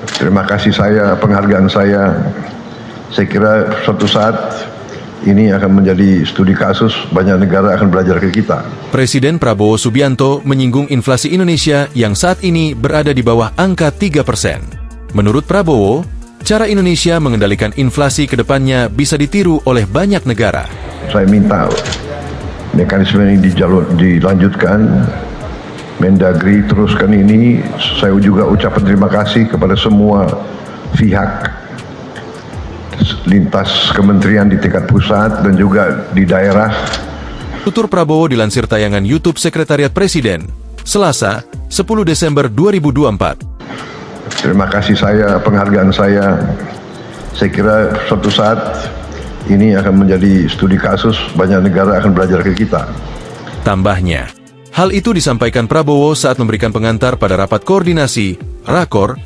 Terima kasih penghargaan saya kira suatu saat ini akan menjadi studi kasus, banyak negara akan belajar ke kita. Presiden Prabowo Subianto menyinggung inflasi Indonesia yang saat ini berada di bawah angka 3%. Menurut Prabowo, cara Indonesia mengendalikan inflasi ke depannya bisa ditiru oleh banyak negara. Saya minta mekanisme ini dilanjutkan, Mendagri teruskan ini. Saya juga ucapkan terima kasih kepada semua pihak lintas kementerian di tingkat pusat dan juga di daerah. Tutur Prabowo dilansir tayangan YouTube Sekretariat Presiden, Selasa, 10 Desember 2024. Terima kasih penghargaan saya kira suatu saat ini akan menjadi studi kasus, banyak negara akan belajar ke kita. Tambahnya, hal itu disampaikan Prabowo saat memberikan pengantar pada rapat koordinasi, rakor,